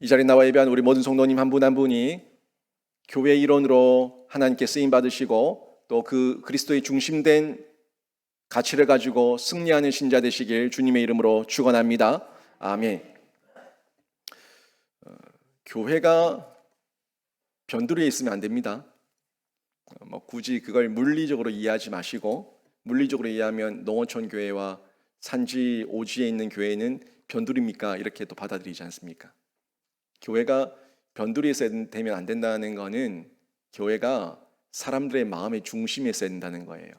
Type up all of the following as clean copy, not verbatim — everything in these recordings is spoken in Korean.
이 자리에 나와 예배한 우리 모든 성도님 한 분 한 분이 교회 일원으로 하나님께 쓰임 받으시고 또 그 그리스도의 중심된 가치를 가지고 승리하는 신자 되시길 주님의 이름으로 축원합니다. 아멘. 교회가 변두리에 있으면 안 됩니다. 굳이 그걸 물리적으로 이해하지 마시고, 물리적으로 이해하면 농어촌 교회와 산지 오지에 있는 교회는 변두리입니까? 이렇게 또 받아들이지 않습니까? 교회가 변두리에 있어야 되면 안 된다는 거는 교회가 사람들의 마음의 중심에 있어야 된다는 거예요.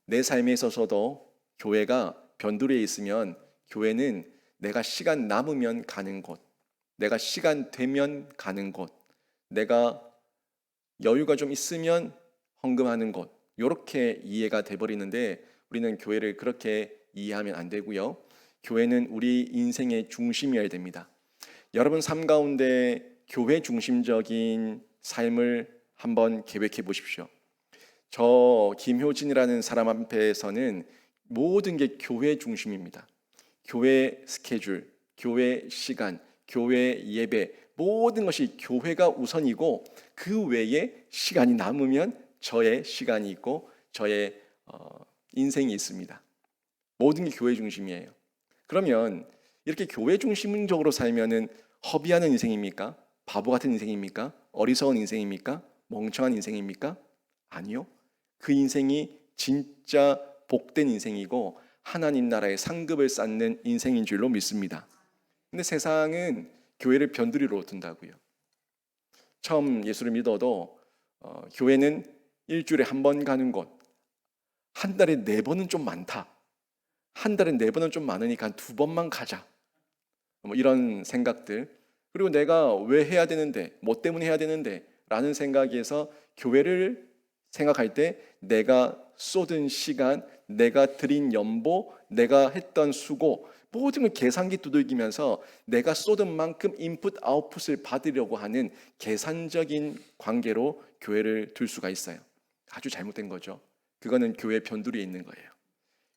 내 삶에 있어서도 교회가 변두리에 있으면 교회는 내가 시간 남으면 가는 곳, 내가 시간 되면 가는 곳, 내가 여유가 좀 있으면 헌금하는 곳, 이렇게 이해가 돼버리는데 우리는 교회를 그렇게 이해하면 안 되고요. 교회는 우리 인생의 중심이어야 됩니다. 여러분 삶 가운데 교회 중심적인 삶을 한번 계획해 보십시오. 저 김효진이라는 사람 앞에서는 모든 게 교회 중심입니다. 교회 스케줄, 교회 시간, 교회 예배, 모든 것이 교회가 우선이고 그 외에 시간이 남으면 저의 시간이 있고 저의 인생이 있습니다. 모든 게 교회 중심이에요. 그러면 이렇게 교회 중심적으로 살면은 허비하는 인생입니까? 바보 같은 인생입니까? 어리석은 인생입니까? 멍청한 인생입니까? 아니요. 그 인생이 진짜 복된 인생이고 하나님 나라의 상급을 쌓는 인생인 줄로 믿습니다. 근데 세상은 교회를 변두리로 둔다고요. 처음 예수를 믿어도 교회는 일주일에 한 번 가는 곳, 한 달에 4번은 좀 많다. 한 달에 4번은 좀 많으니까 한 2번만 가자. 이런 생각들. 그리고 내가 왜 해야 되는데, 뭐 때문에 해야 되는데 라는 생각에서 교회를 생각할 때 내가 쏟은 시간, 내가 드린 연보, 내가 했던 수고 모든 걸 계산기 두들기면서 내가 쏟은 만큼 인풋 아웃풋을 받으려고 하는 계산적인 관계로 교회를 둘 수가 있어요. 아주 잘못된 거죠. 그거는 교회 변두리에 있는 거예요.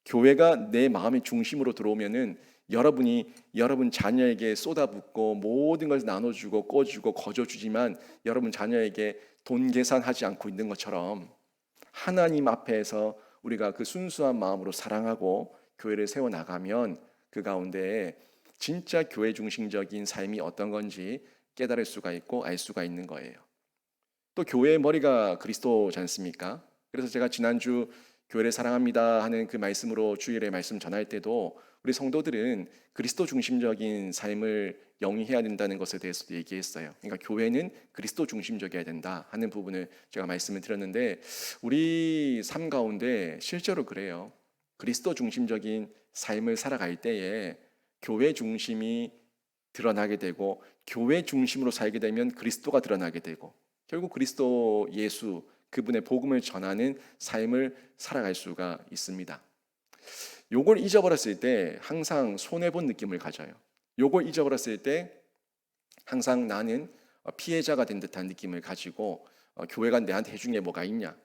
교회가 내 마음의 중심으로 들어오면은 여러분이 여러분 자녀에게 쏟아붓고 모든 걸 나눠주고 꺼주고 거저주지만 여러분 자녀에게 돈 계산하지 않고 있는 것처럼 하나님 앞에서 우리가 그 순수한 마음으로 사랑하고 교회를 세워나가면 그 가운데 진짜 교회 중심적인 삶이 어떤 건지 깨달을 수가 있고 알 수가 있는 거예요. 또 교회의 머리가 그리스도지 않습니까? 그래서 제가 지난주 교회를 사랑합니다 하는 그 말씀으로 주일에 말씀 전할 때도 우리 성도들은 그리스도 중심적인 삶을 영위해야 된다는 것에 대해서도 얘기했어요. 그러니까 교회는 그리스도 중심적이어야 된다 하는 부분을 제가 말씀을 드렸는데 우리 삶 가운데 실제로 그래요. 그리스도 중심적인 삶을 살아갈 때에 교회 중심이 드러나게 되고 교회 중심으로 살게 되면 그리스도가 드러나게 되고 결국 그리스도 예수 그분의 복음을 전하는 삶을 살아갈 수가 있습니다. 요걸 잊어버렸을 때 항상 손해본 느낌을 가져요. 요걸 잊어버렸을 때 항상 나는 피해자가 된 듯한 느낌을 가지고 교회가 내한테 해준 게 뭐가 있냐,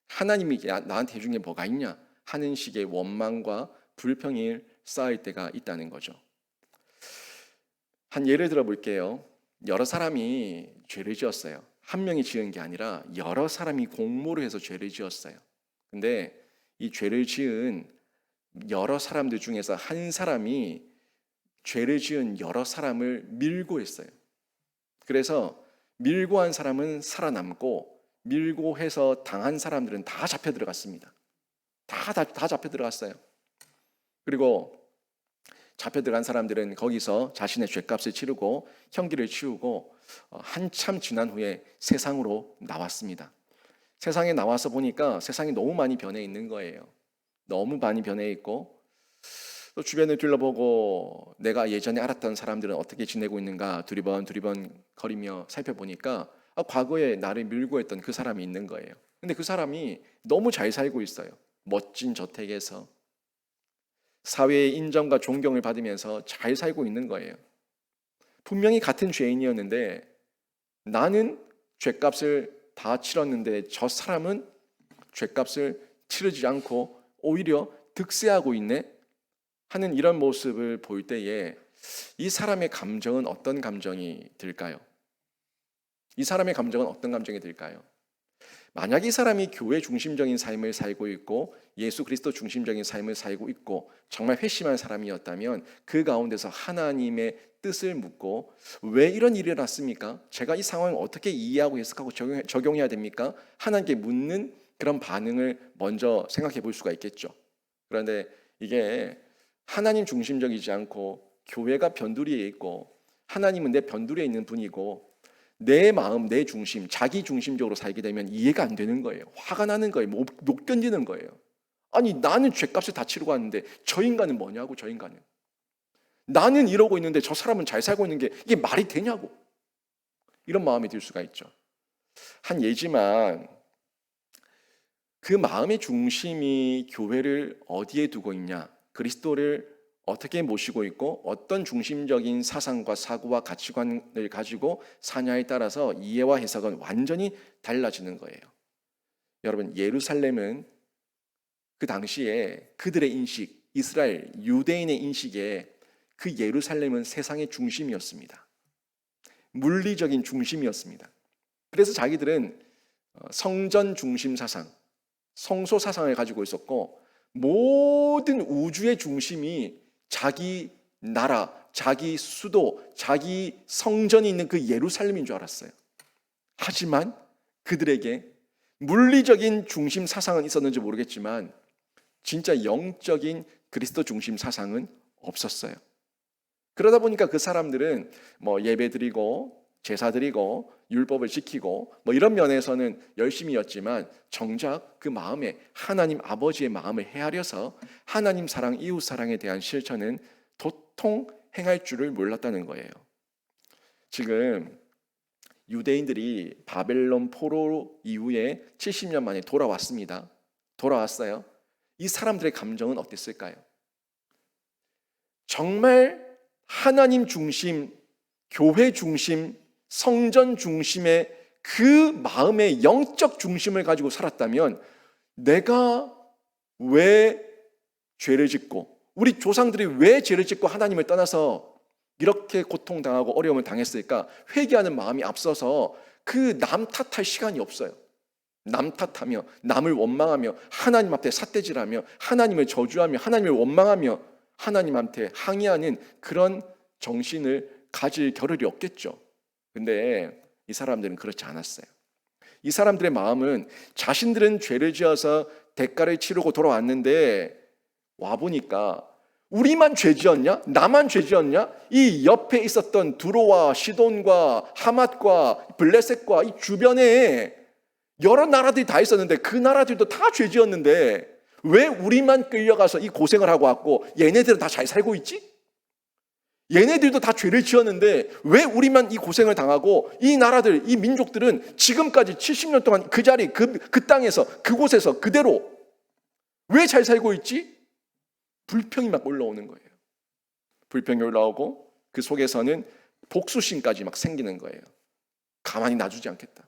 하나님이 나한테 해준 게 뭐가 있냐 하는 식의 원망과 불평이 쌓일 때가 있다는 거죠. 한 예를 들어 볼게요. 여러 사람이 죄를 지었어요. 한 명이 지은 게 아니라 여러 사람이 공모를 해서 죄를 지었어요. 근데 이 죄를 지은 여러 사람들 중에서 한 사람이 죄를 지은 여러 사람을 밀고 했어요. 그래서 밀고 한 사람은 살아남고 밀고 해서 당한 사람들은 다 잡혀 들어갔습니다. 다 잡혀 들어갔어요. 그리고 잡혀 들어간 사람들은 거기서 자신의 죄값을 치르고 형기를 치우고 한참 지난 후에 세상으로 나왔습니다. 세상에 나와서 보니까 세상이 너무 많이 변해 있는 거예요. 너무 많이 변해 있고 또 주변을 둘러보고 내가 예전에 알았던 사람들은 어떻게 지내고 있는가 두리번 거리며 살펴보니까 과거에 나를 밀고 했던 그 사람이 있는 거예요. 근데 그 사람이 너무 잘 살고 있어요. 멋진 저택에서 사회의 인정과 존경을 받으면서 잘 살고 있는 거예요. 분명히 같은 죄인이었는데 나는 죄값을 다 치렀는데 저 사람은 죄값을 치르지 않고 오히려 득세하고 있네 하는 이런 모습을 볼 때에 이 사람의 감정은 어떤 감정이 들까요? 이 사람의 감정은 어떤 감정이 들까요? 만약 이 사람이 교회 중심적인 삶을 살고 있고 예수 그리스도 중심적인 삶을 살고 있고 정말 회심한 사람이었다면 그 가운데서 하나님의 뜻을 묻고 왜 이런 일이 일어났습니까? 제가 이 상황을 어떻게 이해하고 해석하고 적용해야 됩니까? 하나님께 묻는 그런 반응을 먼저 생각해 볼 수가 있겠죠. 그런데 이게 하나님 중심적이지 않고 교회가 변두리에 있고 하나님은 내 변두리에 있는 분이고 내 마음, 내 중심, 자기 중심적으로 살게 되면 이해가 안 되는 거예요. 화가 나는 거예요. 못 견디는 거예요. 아니 나는 죗값을 다 치르고 왔는데 저 인간은 뭐냐고. 저 인간은 나는 이러고 있는데 저 사람은 잘 살고 있는 게 이게 말이 되냐고. 이런 마음이 들 수가 있죠. 한 예지만 그 마음의 중심이 교회를 어디에 두고 있냐, 그리스도를 어떻게 모시고 있고 어떤 중심적인 사상과 사고와 가치관을 가지고 사냐에 따라서 이해와 해석은 완전히 달라지는 거예요. 여러분, 예루살렘은 그 당시에 그들의 인식, 이스라엘 유대인의 인식에 그 예루살렘은 세상의 중심이었습니다. 물리적인 중심이었습니다. 그래서 자기들은 성전 중심 사상, 성소 사상을 가지고 있었고 모든 우주의 중심이 자기 나라, 자기 수도, 자기 성전이 있는 그 예루살렘인 줄 알았어요. 하지만 그들에게 물리적인 중심 사상은 있었는지 모르겠지만 진짜 영적인 그리스도 중심 사상은 없었어요. 그러다 보니까 그 사람들은 뭐 예배 드리고 제사 드리고 율법을 지키고 뭐 이런 면에서는 열심히였지만 정작 그 마음에 하나님 아버지의 마음을 헤아려서 하나님 사랑, 이웃 사랑에 대한 실천은 도통 행할 줄을 몰랐다는 거예요. 지금 유대인들이 바벨론 포로 이후에 70년 만에 돌아왔습니다. 돌아왔어요. 이 사람들의 감정은 어땠을까요? 정말 하나님 중심, 교회 중심, 성전 중심의 그 마음의 영적 중심을 가지고 살았다면 내가 왜 죄를 짓고 우리 조상들이 왜 죄를 짓고 하나님을 떠나서 이렇게 고통당하고 어려움을 당했을까? 회개하는 마음이 앞서서 그 남 탓할 시간이 없어요. 남 탓하며 남을 원망하며 하나님 앞에 삿대질하며 하나님을 저주하며 하나님을 원망하며 하나님한테 항의하는 그런 정신을 가질 겨를이 없겠죠. 근데 이 사람들은 그렇지 않았어요. 이 사람들의 마음은 자신들은 죄를 지어서 대가를 치르고 돌아왔는데 와보니까 우리만 죄 지었냐? 나만 죄 지었냐? 이 옆에 있었던 두로와 시돈과 하맛과 블레셋과 이 주변에 여러 나라들이 다 있었는데 그 나라들도 다 죄 지었는데 왜 우리만 끌려가서 이 고생을 하고 왔고 얘네들은 다 잘 살고 있지? 얘네들도 다 죄를 지었는데 왜 우리만 이 고생을 당하고 이 나라들, 이 민족들은 지금까지 70년 동안 그 자리, 그 땅에서, 그곳에서 그대로 왜 잘 살고 있지? 불평이 막 올라오는 거예요. 불평이 올라오고 그 속에서는 복수심까지 막 생기는 거예요. 가만히 놔주지 않겠다.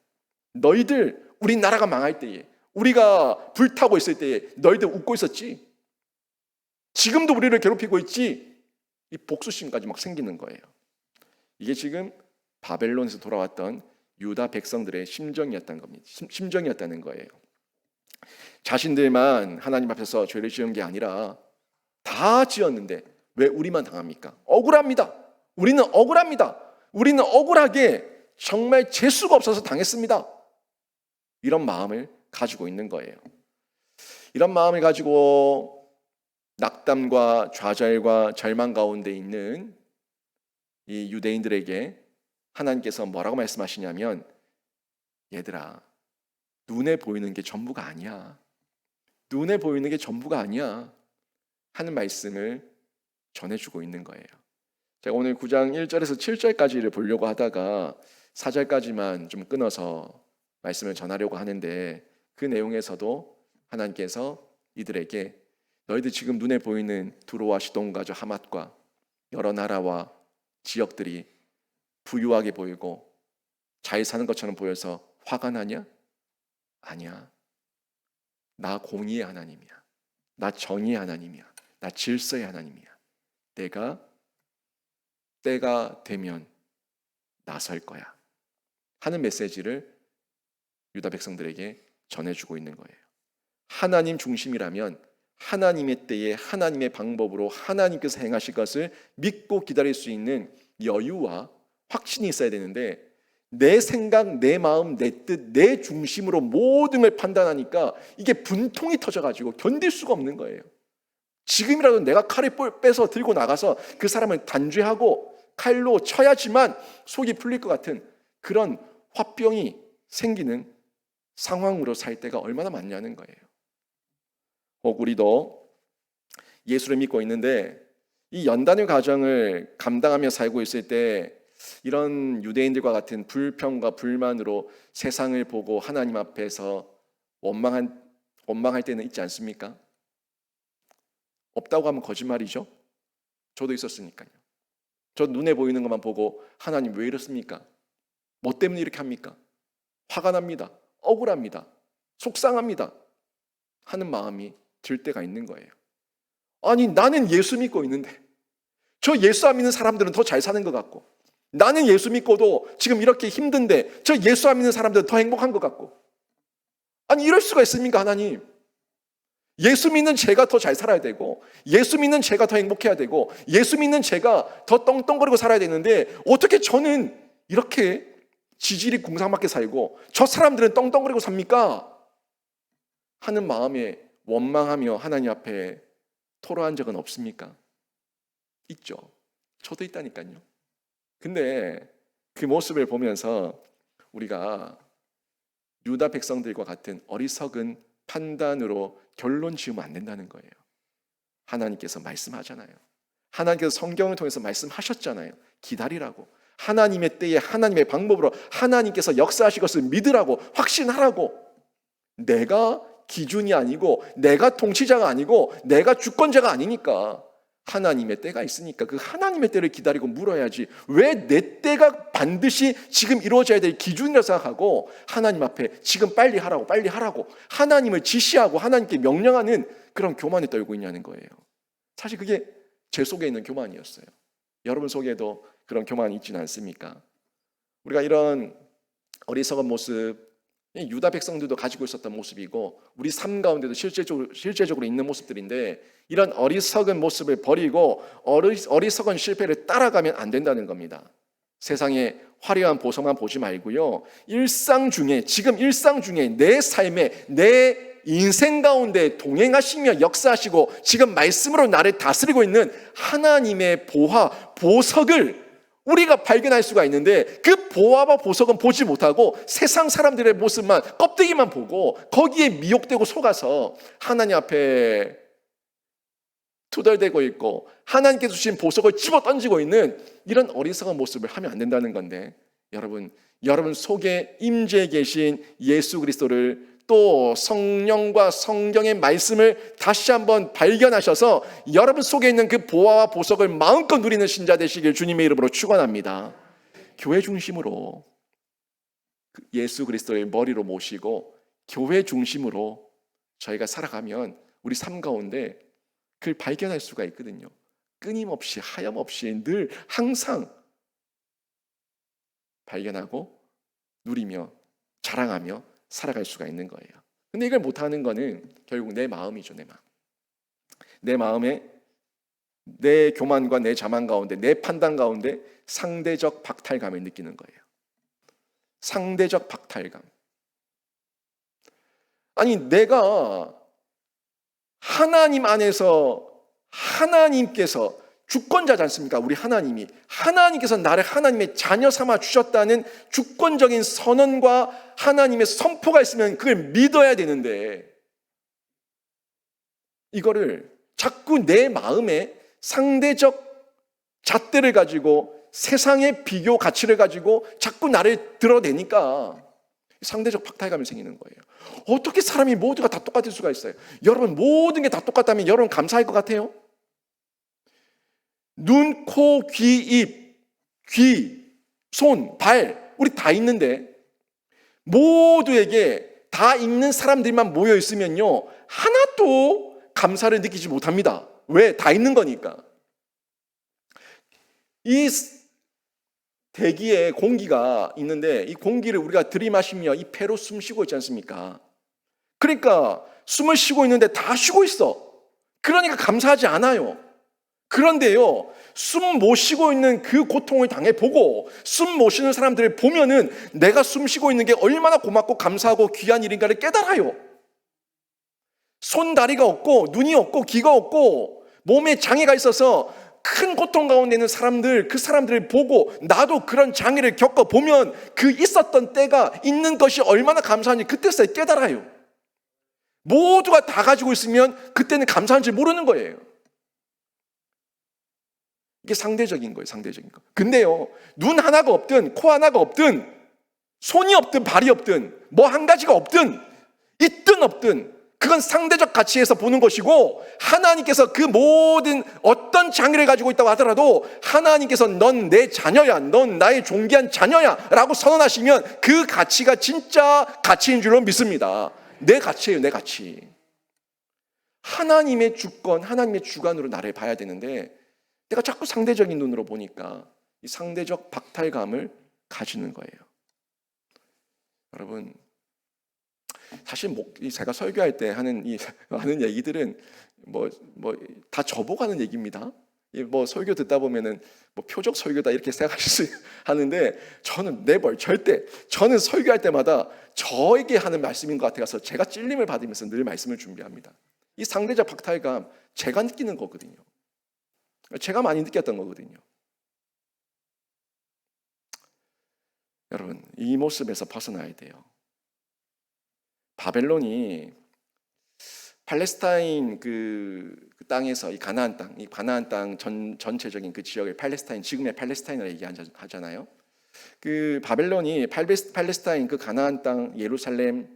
너희들 우리 나라가 망할 때에 우리가 불타고 있을 때에 너희들 웃고 있었지? 지금도 우리를 괴롭히고 있지? 이 복수심까지 막 생기는 거예요. 이게 지금 바벨론에서 돌아왔던 유다 백성들의 심정이었다는 겁니다. 심정이었다는 거예요. 자신들만 하나님 앞에서 죄를 지은 게 아니라 다 지었는데 왜 우리만 당합니까? 억울합니다. 우리는 억울합니다. 우리는 억울하게 정말 재수가 없어서 당했습니다. 이런 마음을 가지고 있는 거예요. 이런 마음을 가지고 낙담과 좌절과 절망 가운데 있는 이 유대인들에게 하나님께서 뭐라고 말씀하시냐면 얘들아, 눈에 보이는 게 전부가 아니야. 눈에 보이는 게 전부가 아니야. 하는 말씀을 전해주고 있는 거예요. 제가 오늘 9장 1절에서 7절까지를 보려고 하다가 4절까지만 좀 끊어서 말씀을 전하려고 하는데 그 내용에서도 하나님께서 이들에게 너희들 지금 눈에 보이는 두로와 시돈과 저 하맛과 여러 나라와 지역들이 부유하게 보이고 잘 사는 것처럼 보여서 화가 나냐? 아니야. 나 공의의 하나님이야. 나 정의의 하나님이야. 나 질서의 하나님이야. 내가 때가 되면 나설 거야 하는 메시지를 유다 백성들에게 전해주고 있는 거예요. 하나님 중심이라면 하나님의 때에 하나님의 방법으로 하나님께서 행하실 것을 믿고 기다릴 수 있는 여유와 확신이 있어야 되는데, 내 생각, 내 마음, 내 뜻, 내 중심으로 모든 걸 판단하니까 이게 분통이 터져가지고 견딜 수가 없는 거예요. 지금이라도 내가 칼을 빼서 들고 나가서 그 사람을 단죄하고 칼로 쳐야지만 속이 풀릴 것 같은 그런 화병이 생기는 상황으로 살 때가 얼마나 많냐는 거예요. 혹 우리도 예수를 믿고 있는데 이 연단의 과정을 감당하며 살고 있을 때 이런 유대인들과 같은 불평과 불만으로 세상을 보고 하나님 앞에서 원망할 때는 있지 않습니까? 없다고 하면 거짓말이죠. 저도 있었으니까요. 저 눈에 보이는 것만 보고 하나님 왜 이렇습니까? 뭐 때문에 이렇게 합니까? 화가 납니다. 억울합니다. 속상합니다. 하는 마음이 들 때가 있는 거예요. 아니, 나는 예수 믿고 있는데 저 예수 안 믿는 사람들은 더 잘 사는 것 같고, 나는 예수 믿고도 지금 이렇게 힘든데 저 예수 안 믿는 사람들은 더 행복한 것 같고, 아니 이럴 수가 있습니까? 하나님, 예수 믿는 제가 더 잘 살아야 되고 예수 믿는 제가 더 행복해야 되고 예수 믿는 제가 더 떵떵거리고 살아야 되는데 어떻게 저는 이렇게 지질이 궁상맞게 살고 저 사람들은 떵떵거리고 삽니까? 하는 마음에 원망하며 하나님 앞에 토로한 적은 없습니까? 있죠. 저도 있다니까요. 근데 그 모습을 보면서 우리가 유다 백성들과 같은 어리석은 판단으로 결론 지으면 안 된다는 거예요. 하나님께서 말씀하잖아요. 하나님께서 성경을 통해서 말씀하셨잖아요. 기다리라고. 하나님의 때에 하나님의 방법으로 하나님께서 역사하실 것을 믿으라고, 확신하라고. 내가 기준이 아니고 내가 통치자가 아니고 내가 주권자가 아니니까 하나님의 때가 있으니까 그 하나님의 때를 기다리고 물어야지, 왜 내 때가 반드시 지금 이루어져야 될 기준이라 생각하고 하나님 앞에 지금 빨리 하라고 하나님을 지시하고 하나님께 명령하는 그런 교만에 떨고 있냐는 거예요. 사실 그게 제 속에 있는 교만이었어요. 여러분 속에도 그런 교만이 있지는 않습니까? 우리가 이런 어리석은 모습, 유다 백성들도 가지고 있었던 모습이고 우리 삶 가운데도 실제적으로 있는 모습들인데, 이런 어리석은 모습을 버리고 어리석은 실패를 따라가면 안 된다는 겁니다. 세상의 화려한 보석만 보지 말고요, 지금 일상 중에 내 삶에, 내 인생 가운데 동행하시며 역사하시고 지금 말씀으로 나를 다스리고 있는 하나님의 보석을 우리가 발견할 수가 있는데, 그 보화와 보석은 보지 못하고 세상 사람들의 모습만, 껍데기만 보고 거기에 미혹되고 속아서 하나님 앞에 투덜대고 있고 하나님께서 주신 보석을 집어 던지고 있는 이런 어리석은 모습을 하면 안 된다는 건데, 여러분 속에 임재해 계신 예수 그리스도를, 또 성령과 성경의 말씀을 다시 한번 발견하셔서 여러분 속에 있는 그 보화와 보석을 마음껏 누리는 신자 되시길 주님의 이름으로 축원합니다. 교회 중심으로 예수 그리스도의 머리로 모시고 교회 중심으로 저희가 살아가면 우리 삶 가운데 그걸 발견할 수가 있거든요. 끊임없이 하염없이 늘 항상 발견하고 누리며 자랑하며 살아갈 수가 있는 거예요. 근데 이걸 못하는 거는 결국 내 마음이죠. 내 마음에, 내 교만과 내 자만 가운데, 내 판단 가운데 상대적 박탈감을 느끼는 거예요. 상대적 박탈감. 아니, 내가 하나님 안에서 하나님께서 주권자지 않습니까? 우리 하나님께서 나를 하나님의 자녀 삼아 주셨다는 주권적인 선언과 하나님의 선포가 있으면 그걸 믿어야 되는데, 이거를 자꾸 내 마음에 상대적 잣대를 가지고 세상의 비교 가치를 가지고 자꾸 나를 드러내니까 상대적 박탈감이 생기는 거예요. 어떻게 사람이 모두가 다 똑같을 수가 있어요? 여러분, 모든 게 다 똑같다면 여러분 감사할 것 같아요? 눈, 코, 귀, 입, 손, 발, 우리 다 있는데 모두에게 다 있는 사람들만 모여 있으면요, 하나도 감사를 느끼지 못합니다. 왜? 다 있는 거니까. 이 대기에 공기가 있는데 이 공기를 우리가 들이마시며 이 폐로 숨 쉬고 있지 않습니까? 그러니까 숨을 쉬고 있는데 다 쉬고 있어. 그러니까 감사하지 않아요. 그런데요, 숨 못 쉬고 있는 그 고통을 당해보고 숨 못 쉬는 사람들을 보면은 내가 숨 쉬고 있는 게 얼마나 고맙고 감사하고 귀한 일인가를 깨달아요. 손, 다리가 없고 눈이 없고 귀가 없고 몸에 장애가 있어서 큰 고통 가운데 있는 사람들, 그 사람들을 보고 나도 그런 장애를 겪어보면 그 있었던 때가 있는 것이 얼마나 감사한지 그때서야 깨달아요. 모두가 다 가지고 있으면 그때는 감사한지 모르는 거예요. 이게 상대적인 거예요, 상대적인 거. 근데요, 눈 하나가 없든, 코 하나가 없든, 손이 없든, 발이 없든, 뭐 한 가지가 없든, 있든 없든, 그건 상대적 가치에서 보는 것이고, 하나님께서 그 모든 어떤 장애를 가지고 있다고 하더라도, 하나님께서 넌 내 자녀야, 넌 나의 존귀한 자녀야, 라고 선언하시면 그 가치가 진짜 가치인 줄로 믿습니다. 내 가치예요, 내 가치. 하나님의 주권, 하나님의 주관으로 나를 봐야 되는데, 내가 자꾸 상대적인 눈으로 보니까 이 상대적 박탈감을 가지는 거예요. 여러분, 사실 제가 설교할 때 하는 얘기들은 다 저보고 하는 얘기입니다. 뭐 설교 듣다 보면은 뭐 표적 설교다 이렇게 생각하실 수 하는데 저는 절대 저는 설교할 때마다 저에게 하는 말씀인 것 같아서 제가 찔림을 받으면서 늘 말씀을 준비합니다. 이 상대적 박탈감 제가 느끼는 거거든요. 제가 많이 느꼈던 거거든요. 여러분, 이 모습에서 벗어나야 돼요. 바벨론이 팔레스타인 그 땅에서 이 가나안 땅 전체적인 그 지역을 팔레스타인, 지금의 팔레스타인을 얘기하잖아요. 그 바벨론이 팔레스타인 그 가나안 땅, 예루살렘,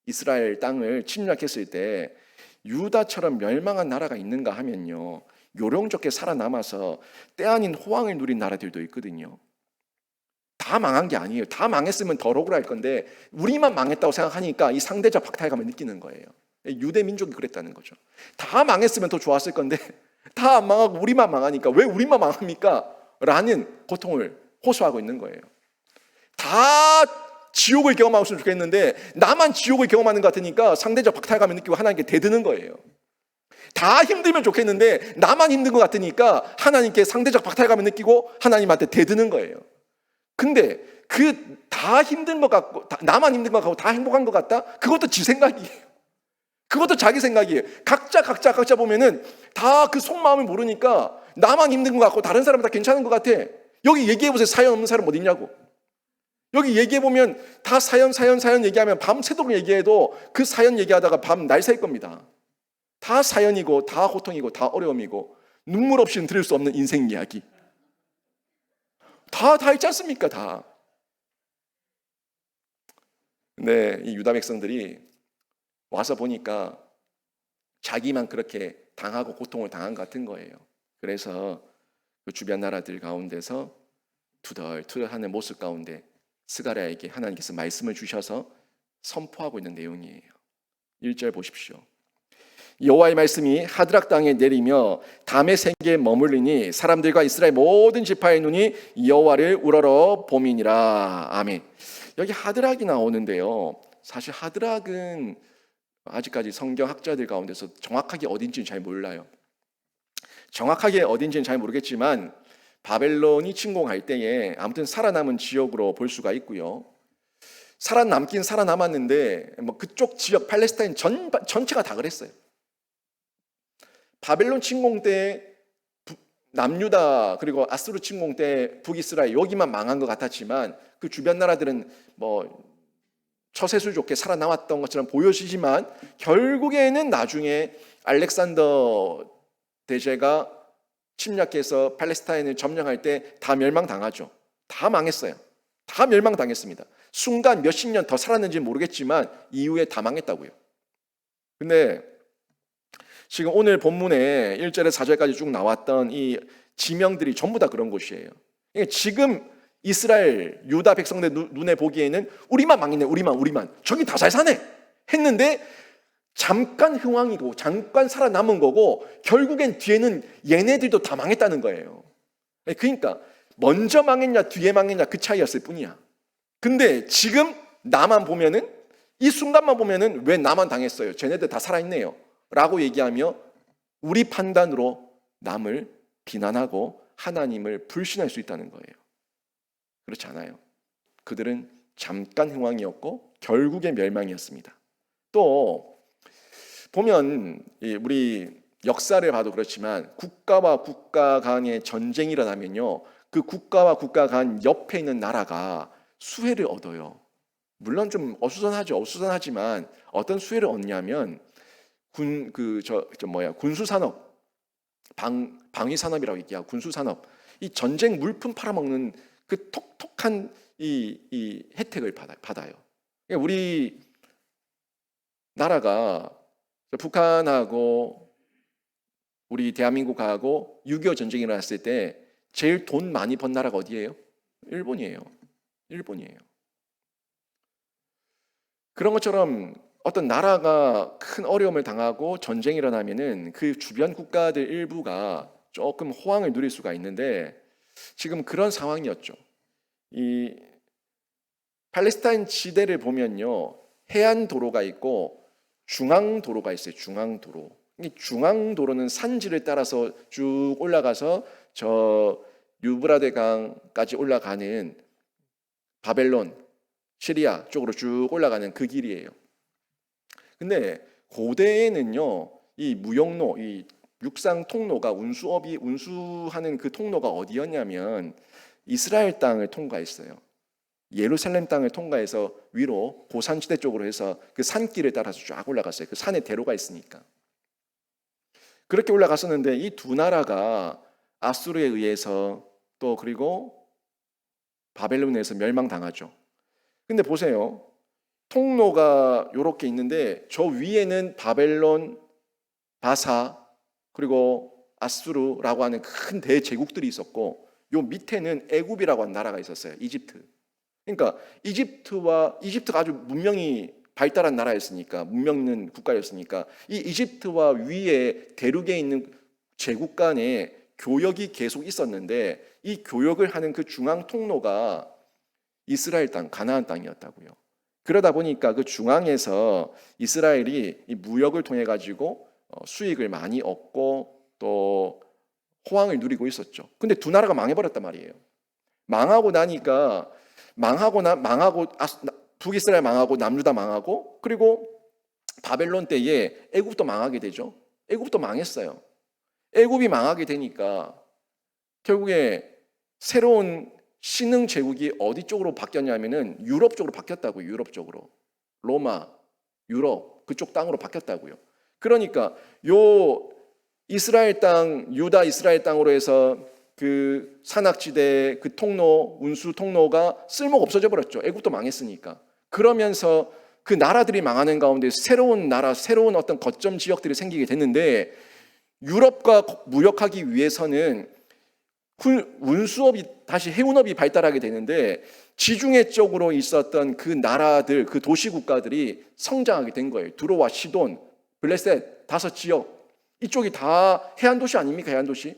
이스라엘 땅을 침략했을 때 유다처럼 멸망한 나라가 있는가 하면요, 요령좋게 살아남아서 때 아닌 호황을 누린 나라들도 있거든요. 다 망한 게 아니에요. 다 망했으면 더 억울할 건데 우리만 망했다고 생각하니까 이 상대적 박탈감을 느끼는 거예요. 유대 민족이 그랬다는 거죠. 다 망했으면 더 좋았을 건데 다 안 망하고 우리만 망하니까 왜 우리만 망합니까? 라는 고통을 호소하고 있는 거예요. 다 지옥을 경험하고 좋겠는데 나만 지옥을 경험하는 것 같으니까 상대적 박탈감을 느끼고 하나님께 대드는 거예요. 다 힘들면 좋겠는데 나만 힘든 것 같으니까 하나님께 상대적 박탈감을 느끼고 하나님한테 대드는 거예요. 근데 그 다 힘든 것 같고 나만 힘든 것 같고 다 행복한 것 같다? 그것도 지 생각이에요. 그것도 자기 생각이에요. 각자 보면은 다 그 속마음을 모르니까 나만 힘든 것 같고 다른 사람은 다 괜찮은 것 같아. 여기 얘기해보세요. 사연 없는 사람 어디 있냐고. 여기 얘기해보면 다 사연 얘기하면 밤새도록 얘기해도 그 사연 얘기하다가 밤 날 샐 겁니다. 다 사연이고 다 고통이고 다 어려움이고 눈물 없이는 들을 수 없는 인생 이야기 다 있지 않습니까? 다. 근데 이 유다 백성들이 와서 보니까 자기만 그렇게 당하고 고통을 당한 것 같은 거예요. 그래서 그 주변 나라들 가운데서 투덜투덜하는 모습 가운데 스가랴에게 하나님께서 말씀을 주셔서 선포하고 있는 내용이에요. 1절 보십시오. 여호와의 말씀이 하드락 땅에 내리며 다메섹에 머물리니 사람들과 이스라엘 모든 지파의 눈이 여호와를 우러러 봄이니라. 아멘. 여기 하드락이 나오는데요. 사실 하드락은 아직까지 성경학자들 가운데서 정확하게 어딘지는 잘 몰라요. 정확하게 어딘지는 잘 모르겠지만 바벨론이 침공할 때에 아무튼 살아남은 지역으로 볼 수가 있고요. 살아남긴 살아남았는데 그쪽 지역 팔레스타인 전체가 다 그랬어요. 바벨론 침공 때 남유다 그리고 아수르 침공 때 북이스라엘 여기만 망한 것 같았지만 그 주변 나라들은 처세술 좋게 살아남았던 것처럼 보여지지만 결국에는 나중에 알렉산더 대제가 침략해서 팔레스타인을 점령할 때 다 멸망당하죠. 다 망했어요. 다 멸망당했습니다. 순간 몇십 년 더 살았는지 모르겠지만 이후에 다 망했다고요. 근데 지금 오늘 본문에 1절에서 4절까지 쭉 나왔던 이 지명들이 전부 다 그런 것이에요. 그러니까 지금 이스라엘, 유다 백성들 눈에 보기에는 우리만 망했네, 우리만. 저기 다 잘 사네 했는데 잠깐 흥황이고 잠깐 살아남은 거고 결국엔 뒤에는 얘네들도 다 망했다는 거예요. 그러니까 먼저 망했냐 뒤에 망했냐 그 차이였을 뿐이야. 근데 지금 나만 보면은, 이 순간만 보면은 왜 나만 당했어요? 쟤네들 다 살아있네요 라고 얘기하며 우리 판단으로 남을 비난하고 하나님을 불신할 수 있다는 거예요. 그렇지 않아요. 그들은 잠깐 흥왕이었고 결국의 멸망이었습니다. 또 보면 우리 역사를 봐도 그렇지만 국가와 국가 간의 전쟁이 일어나면요, 그 국가와 국가 간 옆에 있는 나라가 수혜를 얻어요. 물론 좀 어수선하지만 어떤 수혜를 얻냐면 군수 산업, 방위 산업이라고 얘기하고 군수 산업, 이 전쟁 물품 팔아먹는 그 톡톡한 이 혜택을 받아요. 그러니까 우리 나라가 북한하고 우리 대한민국하고 6.25 전쟁이 일어났을 때 제일 돈 많이 번 나라가 어디예요? 일본이에요. 그런 것처럼 어떤 나라가 큰 어려움을 당하고 전쟁이 일어나면은 그 주변 국가들 일부가 조금 호황을 누릴 수가 있는데 지금 그런 상황이었죠. 이 팔레스타인 지대를 보면요, 해안 도로가 있고 중앙 도로가 있어요. 중앙 도로. 이 중앙 도로는 산지를 따라서 쭉 올라가서 저 유브라데 강까지 올라가는 바벨론, 시리아 쪽으로 쭉 올라가는 그 길이에요. 근데 고대에는요, 이 무역로, 이 육상 통로가 운수하는 그 통로가 어디였냐면 이스라엘 땅을 통과했어요. 예루살렘 땅을 통과해서 위로 고산지대 쪽으로 해서 그 산길을 따라서 쫙 올라갔어요. 그 산에 대로가 있으니까. 그렇게 올라갔었는데 이 두 나라가 아수르에 의해서 또 그리고 바벨론에 의해서 멸망당하죠. 근데 보세요. 통로가 이렇게 있는데 저 위에는 바벨론, 바사, 그리고 아수르라고 하는 큰 대제국들이 있었고 요 밑에는 애굽이라고 하는 나라가 있었어요. 이집트. 그러니까 이집트가 아주 문명이 발달한 나라였으니까, 문명 있는 국가였으니까 이 이집트와 위에 대륙에 있는 제국 간에 교역이 계속 있었는데 이 교역을 하는 그 중앙 통로가 이스라엘 땅, 가나안 땅이었다고요. 그러다 보니까 그 중앙에서 이스라엘이 이 무역을 통해 가지고 수익을 많이 얻고 또 호황을 누리고 있었죠. 근데 두 나라가 망해버렸단 말이에요. 망하고 나니까 북이스라엘 망하고 남유다 망하고 그리고 바벨론 때에 애굽도 망하게 되죠. 애굽도 망했어요. 애굽이 망하게 되니까 결국에 새로운 신흥 제국이 어디 쪽으로 바뀌었냐면은 유럽 쪽으로 바뀌었다고요. 유럽 쪽으로. 로마, 유럽 그쪽 땅으로 바뀌었다고요. 그러니까 요 이스라엘 땅, 유다 이스라엘 땅으로 해서 그 산악지대 그 통로, 운수 통로가 쓸모가 없어져 버렸죠. 애국도 망했으니까. 그러면서 그 나라들이 망하는 가운데 새로운 나라, 새로운 어떤 거점 지역들이 생기게 됐는데 유럽과 무역하기 위해서는 운수업이 다시 해운업이 발달하게 되는데 지중해 쪽으로 있었던 그 나라들, 그 도시 국가들이 성장하게 된 거예요. 두로와 시돈, 블레셋 5지역 이쪽이 다 해안 도시 아닙니까? 해안 도시.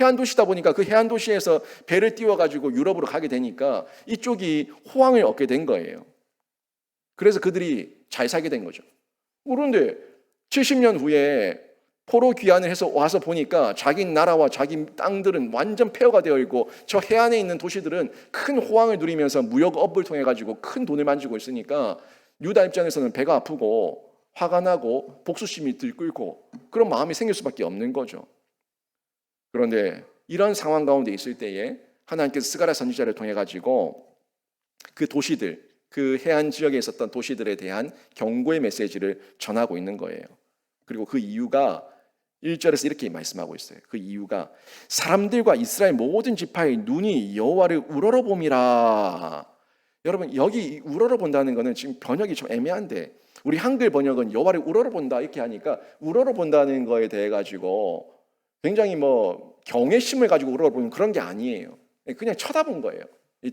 해안 도시다 보니까 그 해안 도시에서 배를 띄워 가지고 유럽으로 가게 되니까 이쪽이 호황을 얻게 된 거예요. 그래서 그들이 잘 살게 된 거죠. 그런데 70년 후에 포로 귀환을 해서 와서 보니까 자기 나라와 자기 땅들은 완전 폐허가 되어 있고 저 해안에 있는 도시들은 큰 호황을 누리면서 무역업을 통해 가지고 큰 돈을 만지고 있으니까 유다 입장에서는 배가 아프고 화가 나고 복수심이 들끓고 그런 마음이 생길 수밖에 없는 거죠. 그런데 이런 상황 가운데 있을 때에 하나님께서 스가랴 선지자를 통해 가지고 그 도시들, 그 해안 지역에 있었던 도시들에 대한 경고의 메시지를 전하고 있는 거예요. 그리고 그 이유가 1절에서 이렇게 말씀하고 있어요. 그 이유가 사람들과 이스라엘 모든 지파의 눈이 여호와를 우러러봄이라. 여러분 여기 우러러본다는 거는 지금 번역이 좀 애매한데 우리 한글 번역은 여호와를 우러러본다 이렇게 하니까 우러러본다는 거에 대해 가지고 굉장히 경외심을 가지고 우러러보는 그런 게 아니에요. 그냥 쳐다본 거예요.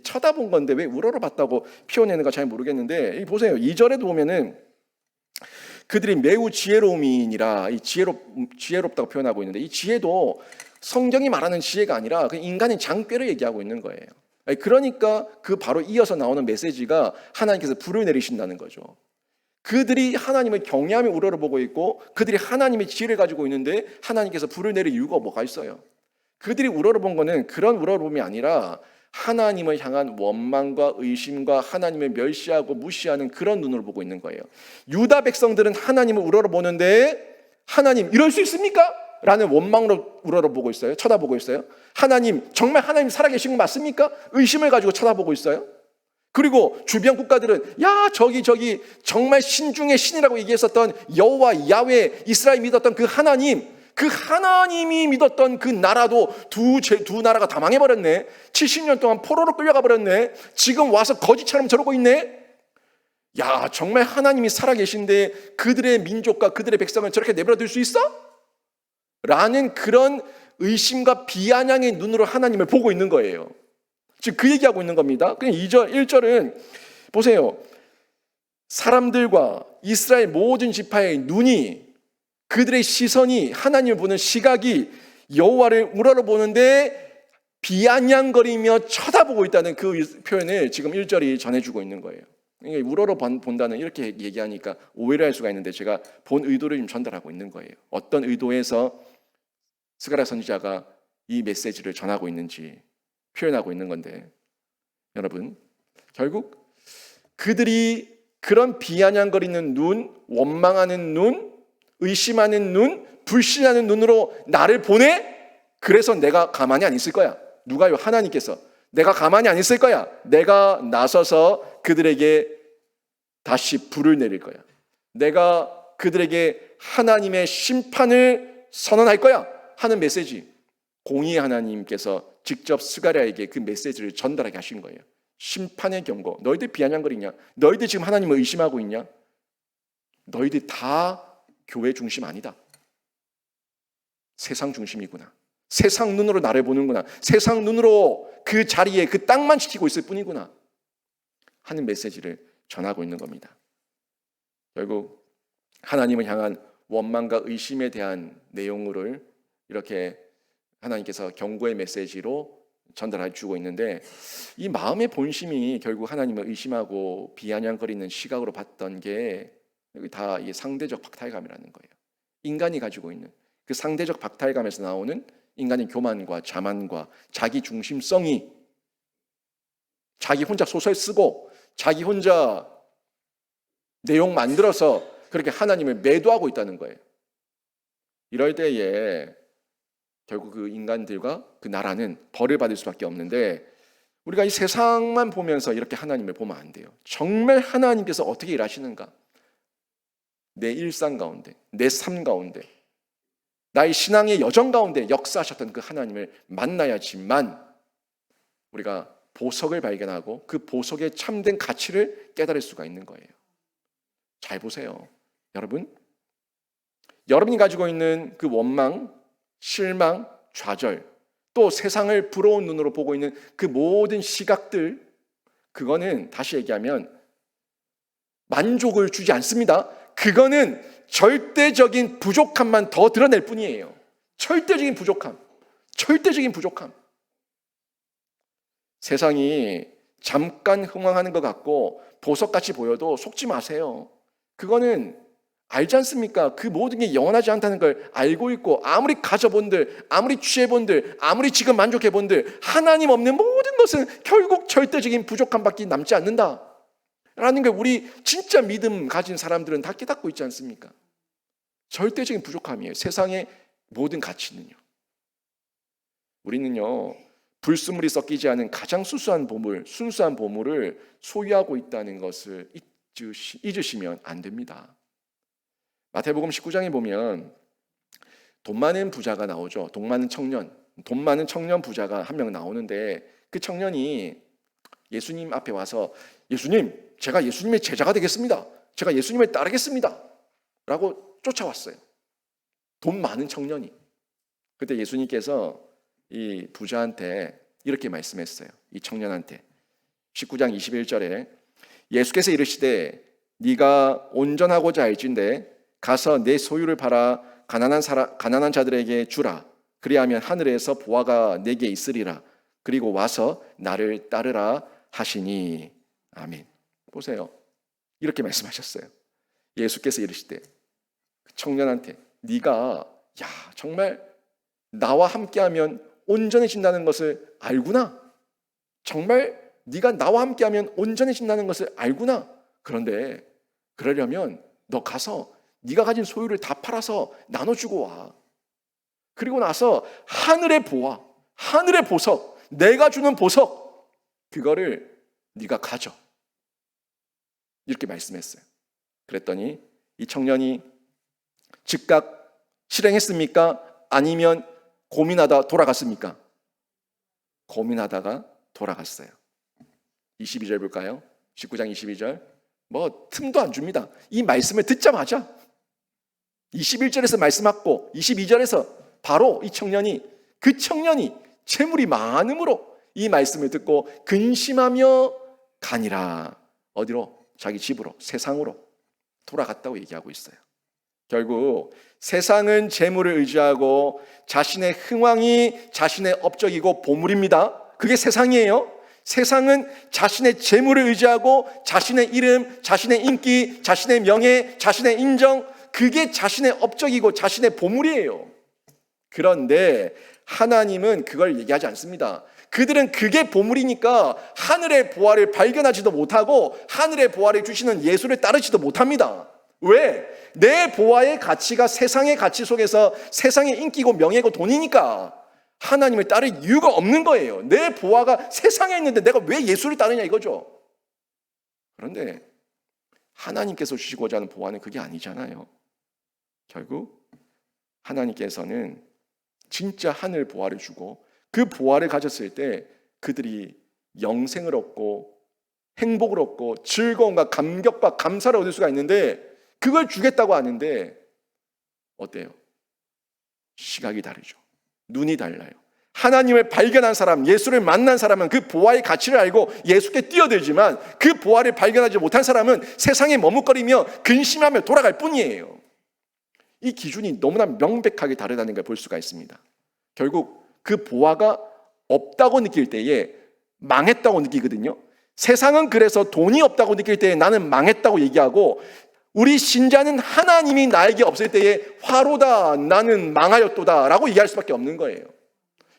쳐다본 건데 왜 우러러봤다고 표현하는가 잘 모르겠는데 보세요. 2절에도 보면은 그들이 매우 지혜로움이니라 이 지혜롭다고 표현하고 있는데 이 지혜도 성경이 말하는 지혜가 아니라 그 인간의 장꾀를 얘기하고 있는 거예요. 그러니까 그 바로 이어서 나오는 메시지가 하나님께서 불을 내리신다는 거죠. 그들이 하나님을 경외하며 우러러보고 있고 그들이 하나님의 지혜를 가지고 있는데 하나님께서 불을 내릴 이유가 뭐가 있어요? 그들이 우러러본 거는 그런 우러러봄이 아니라 하나님을 향한 원망과 의심과 하나님을 멸시하고 무시하는 그런 눈으로 보고 있는 거예요. 유다 백성들은 하나님을 우러러보는데 하나님 이럴 수 있습니까? 라는 원망으로 우러러보고 있어요. 쳐다보고 있어요. 하나님 정말 하나님 살아계신 거 맞습니까? 의심을 가지고 쳐다보고 있어요. 그리고 주변 국가들은 야 저기 정말 신 중의 신이라고 얘기했었던 여호와 야훼 이스라엘이 믿었던 그 하나님이 믿었던 그 나라도 두 나라가 다 망해버렸네. 70년 동안 포로로 끌려가 버렸네. 지금 와서 거지처럼 저러고 있네. 야 정말 하나님이 살아계신데 그들의 민족과 그들의 백성을 저렇게 내버려둘 수 있어? 라는 그런 의심과 비아냥의 눈으로 하나님을 보고 있는 거예요. 지금 그 얘기하고 있는 겁니다. 그냥 2절, 1절은 보세요. 사람들과 이스라엘 모든 지파의 눈이 그들의 시선이 하나님을 보는 시각이 여호와를 우러러보는데 비아냥거리며 쳐다보고 있다는 그 표현을 지금 1절이 전해주고 있는 거예요. 우러러본다는 이렇게 얘기하니까 오해를 할 수가 있는데 제가 본 의도를 좀 전달하고 있는 거예요. 어떤 의도에서 스가랴 선지자가 이 메시지를 전하고 있는지 표현하고 있는 건데 여러분 결국 그들이 그런 비아냥거리는 눈, 원망하는 눈, 의심하는 눈, 불신하는 눈으로 나를 보내? 그래서 내가 가만히 안 있을 거야. 누가요? 하나님께서 내가 가만히 안 있을 거야. 내가 나서서 그들에게 다시 불을 내릴 거야. 내가 그들에게 하나님의 심판을 선언할 거야 하는 메시지. 공의의 하나님께서 직접 스가랴에게 그 메시지를 전달하게 하신 거예요. 심판의 경고. 너희들 비아냥거리냐? 너희들 지금 하나님을 의심하고 있냐? 너희들 다 교회 중심 아니다. 세상 중심이구나. 세상 눈으로 나를 보는구나. 세상 눈으로 그 자리에 그 땅만 지키고 있을 뿐이구나 하는 메시지를 전하고 있는 겁니다. 결국 하나님을 향한 원망과 의심에 대한 내용을 이렇게 하나님께서 경고의 메시지로 전달해 주고 있는데 이 마음의 본심이 결국 하나님을 의심하고 비아냥거리는 시각으로 봤던 게 여기 다 이 상대적 박탈감이라는 거예요. 인간이 가지고 있는 그 상대적 박탈감에서 나오는 인간의 교만과 자만과 자기 중심성이 자기 혼자 소설 쓰고 자기 혼자 내용 만들어서 그렇게 하나님을 매도하고 있다는 거예요. 이럴 때에 결국 그 인간들과 그 나라는 벌을 받을 수밖에 없는데 우리가 이 세상만 보면서 이렇게 하나님을 보면 안 돼요. 정말 하나님께서 어떻게 일하시는가? 내 일상 가운데, 내 삶 가운데, 나의 신앙의 여정 가운데 역사하셨던 그 하나님을 만나야지만 우리가 보석을 발견하고 그 보석의 참된 가치를 깨달을 수가 있는 거예요. 잘 보세요. 여러분이 가지고 있는 그 원망, 실망, 좌절, 또 세상을 부러운 눈으로 보고 있는 그 모든 시각들, 그거는 다시 얘기하면 만족을 주지 않습니다. 그거는 절대적인 부족함만 더 드러낼 뿐이에요. 절대적인 부족함. 세상이 잠깐 흥황하는 것 같고 보석같이 보여도 속지 마세요. 그거는 알지 않습니까? 그 모든 게 영원하지 않다는 걸 알고 있고 아무리 가져본들, 아무리 취해본들, 아무리 지금 만족해본들 하나님 없는 모든 것은 결국 절대적인 부족함밖에 남지 않는다 라는 걸 우리 진짜 믿음 가진 사람들은 다 깨닫고 있지 않습니까? 절대적인 부족함이에요. 세상의 모든 가치는요. 우리는요 불순물이 섞이지 않은 가장 순수한 보물을 소유하고 있다는 것을 잊으시면 안 됩니다. 마태복음 19장에 보면 돈 많은 부자가 나오죠. 돈 많은 청년 부자가 한 명 나오는데 그 청년이 예수님 앞에 와서 예수님, 제가 예수님의 제자가 되겠습니다. 제가 예수님을 따르겠습니다. 라고 쫓아왔어요. 돈 많은 청년이. 그때 예수님께서 이 부자한테 이렇게 말씀했어요. 이 청년한테 19장 21절에 예수께서 이르시되 네가 온전하고자 할진대 가서 내 소유를 팔아 가난한 자들에게 주라. 그리하면 하늘에서 보화가 내게 있으리라. 그리고 와서 나를 따르라 하시니. 아멘. 보세요. 이렇게 말씀하셨어요. 예수께서 이르시되 그 청년한테 네가 정말 나와 함께하면 온전해진다는 것을 알구나. 정말 네가 나와 함께하면 온전해진다는 것을 알구나. 그런데 그러려면 너 가서 네가 가진 소유를 다 팔아서 나눠주고 와. 그리고 나서 하늘의 보화, 하늘의 보석, 내가 주는 보석, 그거를 네가 가져. 이렇게 말씀했어요. 그랬더니 이 청년이 즉각 실행했습니까? 아니면 고민하다 돌아갔습니까? 고민하다가 돌아갔어요. 22절 볼까요? 19장 22절. 뭐 틈도 안 줍니다. 이 말씀을 듣자마자 21절에서 말씀하고 22절에서 바로 이 청년이, 그 청년이 재물이 많음으로 이 말씀을 듣고 근심하며 가니라. 어디로? 자기 집으로, 세상으로 돌아갔다고 얘기하고 있어요. 결국 세상은 재물을 의지하고 자신의 흥왕이 자신의 업적이고 보물입니다. 그게 세상이에요. 세상은 자신의 재물을 의지하고 자신의 이름, 자신의 인기, 자신의 명예, 자신의 인정, 그게 자신의 업적이고 자신의 보물이에요. 그런데 하나님은 그걸 얘기하지 않습니다. 그들은 그게 보물이니까 하늘의 보화를 발견하지도 못하고 하늘의 보화를 주시는 예수를 따르지도 못합니다. 왜? 내 보화의 가치가 세상의 가치 속에서 세상의 인기고 명예고 돈이니까 하나님을 따를 이유가 없는 거예요. 내 보화가 세상에 있는데 내가 왜 예수를 따르냐 이거죠. 그런데 하나님께서 주시고자 하는 보화는 그게 아니잖아요. 결국 하나님께서는 진짜 하늘 보화를 주고 그 보화를 가졌을 때 그들이 영생을 얻고 행복을 얻고 즐거움과 감격과 감사를 얻을 수가 있는데 그걸 주겠다고 하는데 어때요? 시각이 다르죠. 눈이 달라요. 하나님을 발견한 사람, 예수를 만난 사람은 그 보화의 가치를 알고 예수께 뛰어들지만 그 보화를 발견하지 못한 사람은 세상에 머뭇거리며 근심하며 돌아갈 뿐이에요. 이 기준이 너무나 명백하게 다르다는 걸 볼 수가 있습니다. 결국 그 보화가 없다고 느낄 때에 망했다고 느끼거든요. 세상은 그래서 돈이 없다고 느낄 때에 나는 망했다고 얘기하고 우리 신자는 하나님이 나에게 없을 때에 화로다, 나는 망하였도다 라고 얘기할 수밖에 없는 거예요.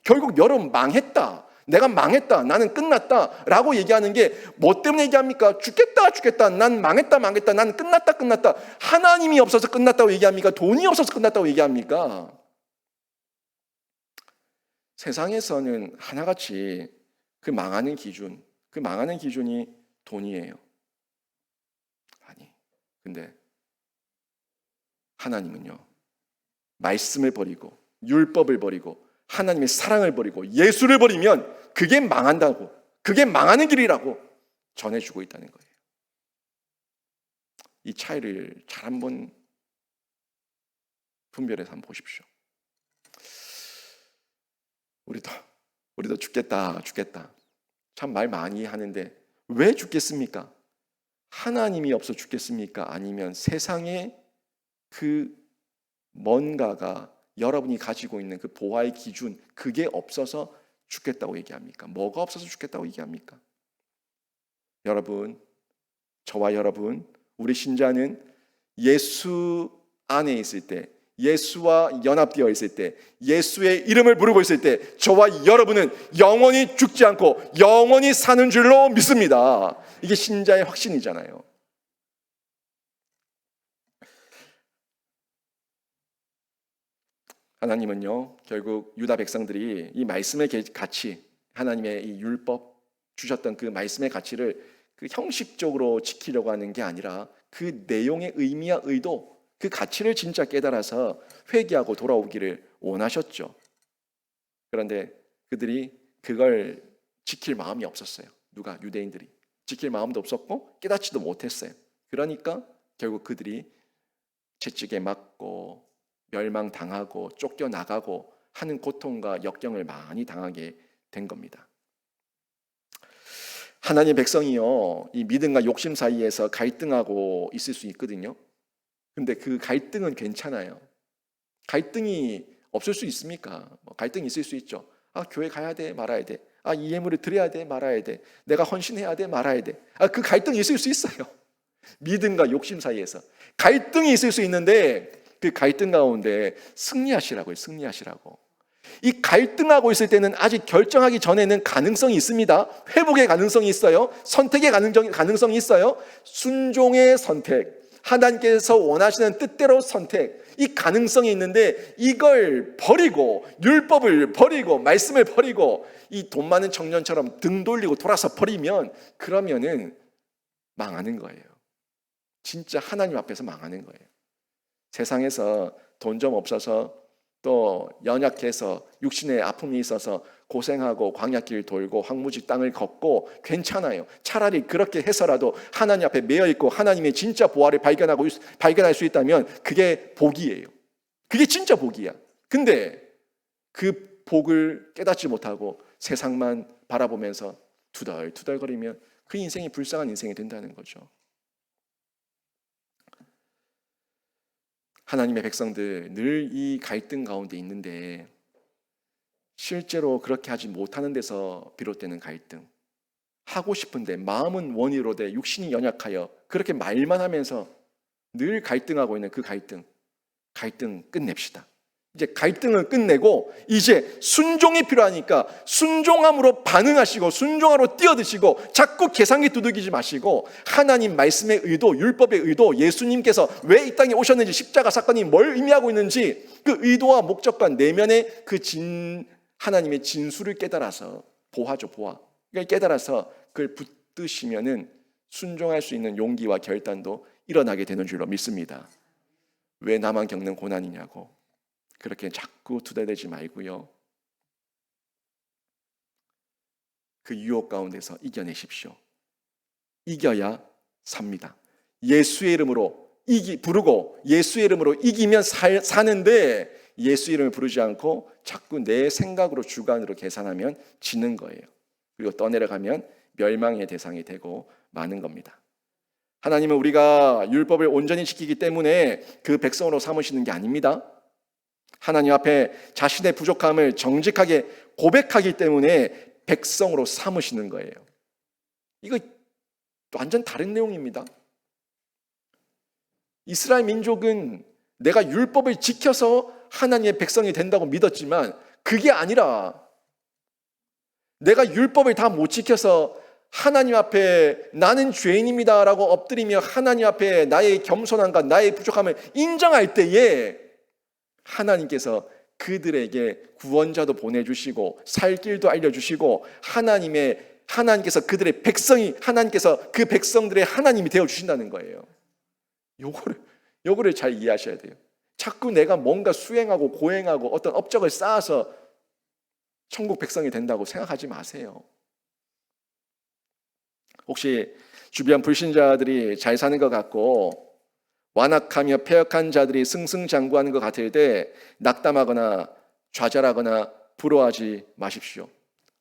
결국 여러분 망했다, 내가 망했다, 나는 끝났다 라고 얘기하는 게 뭐 때문에 얘기합니까? 죽겠다, 난 망했다, 난 끝났다. 하나님이 없어서 끝났다고 얘기합니까? 돈이 없어서 끝났다고 얘기합니까? 세상에서는 하나같이 그 망하는 기준이 돈이에요. 아니, 근데 하나님은요, 말씀을 버리고 율법을 버리고 하나님의 사랑을 버리고 예수를 버리면 그게 망한다고, 그게 망하는 길이라고 전해주고 있다는 거예요. 이 차이를 잘 한번 분별해서 한번 보십시오. 우리도 죽겠다. 참 말 많이 하는데 왜 죽겠습니까? 하나님이 없어 죽겠습니까? 아니면 세상에 그 뭔가가 여러분이 가지고 있는 그 보화의 기준, 그게 없어서 죽겠다고 얘기합니까? 뭐가 없어서 죽겠다고 얘기합니까? 여러분, 저와 여러분, 우리 신자는 예수 안에 있을 때, 예수와 연합되어 있을 때, 예수의 이름을 부르고 있을 때 저와 여러분은 영원히 죽지 않고 영원히 사는 줄로 믿습니다. 이게 신자의 확신이잖아요. 하나님은요, 결국 유다 백성들이 이 말씀의 가치, 하나님의 이 율법 주셨던 그 말씀의 가치를 그 형식적으로 지키려고 하는 게 아니라 그 내용의 의미와 의도, 그 가치를 진짜 깨달아서 회개하고 돌아오기를 원하셨죠. 그런데 그들이 그걸 지킬 마음이 없었어요. 누가? 유대인들이. 지킬 마음도 없었고 깨닫지도 못했어요. 그러니까 결국 그들이 채찍에 맞고 멸망당하고 쫓겨나가고 하는 고통과 역경을 많이 당하게 된 겁니다. 하나님의 백성이요, 이 믿음과 욕심 사이에서 갈등하고 있을 수 있거든요. 근데 그 갈등은 괜찮아요. 갈등이 없을 수 있습니까? 갈등이 있을 수 있죠. 교회 가야 돼, 말아야 돼. 이 예물을 드려야 돼, 말아야 돼. 내가 헌신해야 돼, 말아야 돼. 그 갈등이 있을 수 있어요. 믿음과 욕심 사이에서 갈등이 있을 수 있는데 그 갈등 가운데 승리하시라고요. 승리하시라고. 이 갈등하고 있을 때는 아직 결정하기 전에는 가능성이 있습니다. 회복의 가능성이 있어요. 선택의 가능성이 있어요. 순종의 선택, 하나님께서 원하시는 뜻대로 선택, 이 가능성이 있는데 이걸 버리고 율법을 버리고 말씀을 버리고 이 돈 많은 청년처럼 등 돌리고 돌아서 버리면 그러면은 망하는 거예요. 진짜 하나님 앞에서 망하는 거예요. 세상에서 돈 좀 없어서 또 연약해서 육신에 아픔이 있어서 고생하고 광야길 돌고 황무지 땅을 걷고 괜찮아요. 차라리 그렇게 해서라도 하나님 앞에 매여 있고 하나님의 진짜 보화를 발견할 수 있다면 그게 복이에요. 그게 진짜 복이야. 근데 그 복을 깨닫지 못하고 세상만 바라보면서 투덜투덜거리면 그 인생이 불쌍한 인생이 된다는 거죠. 하나님의 백성들 늘 이 갈등 가운데 있는데 실제로 그렇게 하지 못하는 데서 비롯되는 갈등, 하고 싶은데 마음은 원이로되 육신이 연약하여 그렇게 말만 하면서 늘 갈등하고 있는 그 갈등 끝냅시다. 이제 갈등을 끝내고 이제 순종이 필요하니까 순종함으로 반응하시고 순종함으로 뛰어드시고 자꾸 계산기 두들기지 마시고 하나님 말씀의 의도, 율법의 의도, 예수님께서 왜 이 땅에 오셨는지, 십자가 사건이 뭘 의미하고 있는지 그 의도와 목적과 내면의 그 하나님의 진수를 깨달아서 보화죠, 보화. 그걸 깨달아서 그걸 붙드시면은 순종할 수 있는 용기와 결단도 일어나게 되는 줄로 믿습니다. 왜 나만 겪는 고난이냐고 그렇게 자꾸 투덜대지 말고요. 그 유혹 가운데서 이겨내십시오. 이겨야 삽니다. 예수의 이름으로 부르고 예수의 이름으로 이기면 사는데 예수 이름을 부르지 않고 자꾸 내 생각으로 주관으로 계산하면 지는 거예요. 그리고 떠내려가면 멸망의 대상이 되고 마는 겁니다. 하나님은 우리가 율법을 온전히 지키기 때문에 그 백성으로 삼으시는 게 아닙니다. 하나님 앞에 자신의 부족함을 정직하게 고백하기 때문에 백성으로 삼으시는 거예요. 이거 완전 다른 내용입니다. 이스라엘 민족은 내가 율법을 지켜서 하나님의 백성이 된다고 믿었지만 그게 아니라 내가 율법을 다 못 지켜서 하나님 앞에 나는 죄인입니다라고 엎드리며 하나님 앞에 나의 겸손함과 나의 부족함을 인정할 때에 하나님께서 그들에게 구원자도 보내주시고 살 길도 알려주시고 하나님께서 그들의 백성이 하나님께서 그 백성들의 하나님이 되어주신다는 거예요. 요거를 잘 이해하셔야 돼요. 자꾸 내가 뭔가 수행하고 고행하고 어떤 업적을 쌓아서 천국 백성이 된다고 생각하지 마세요. 혹시 주변 불신자들이 잘 사는 것 같고 완악하며 패역한 자들이 승승장구하는 것 같을 때 낙담하거나 좌절하거나 부러워하지 마십시오.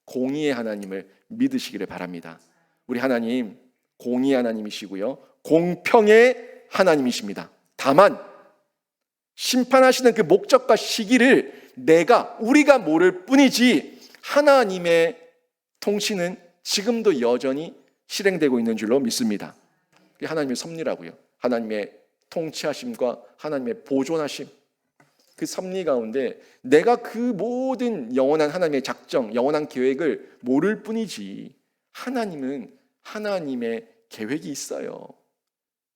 공의의 하나님을 믿으시기를 바랍니다. 우리 하나님 공의의 하나님이시고요, 공평의 하나님이십니다. 다만 심판하시는 그 목적과 시기를 우리가 모를 뿐이지 하나님의 통치는 지금도 여전히 실행되고 있는 줄로 믿습니다. 그게 하나님의 섭리라고요. 하나님의 통치하심과 하나님의 보존하심, 그 섭리 가운데 내가 그 모든 영원한 하나님의 작정, 영원한 계획을 모를 뿐이지 하나님은 하나님의 계획이 있어요.